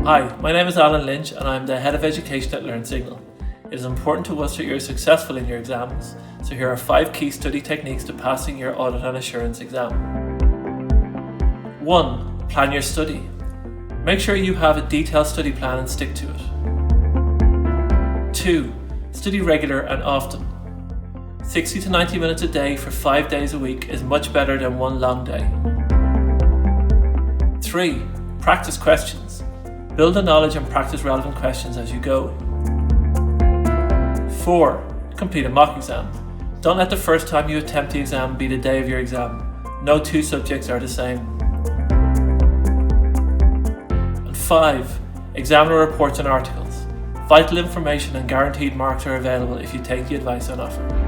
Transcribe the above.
Hi, my name is Lynch and I'm the Head of Education at Learnsignal. It is important to us that you're successful in your exams, so here are 5 key study techniques to passing your Audit and Assurance exam. 1. Plan your study. Make sure you have a detailed study plan and stick to it. 2. Study regular and often. 60 to 90 minutes a day for 5 days a week is much better than one long day. 3. Practice questions. Build the knowledge and practice relevant questions as you go. 4. Complete a mock exam. Don't let the first time you attempt the exam be the day of your exam. No 2 subjects are the same. And 5. Examiner reports and articles. Vital information and guaranteed marks are available if you take the advice on offer.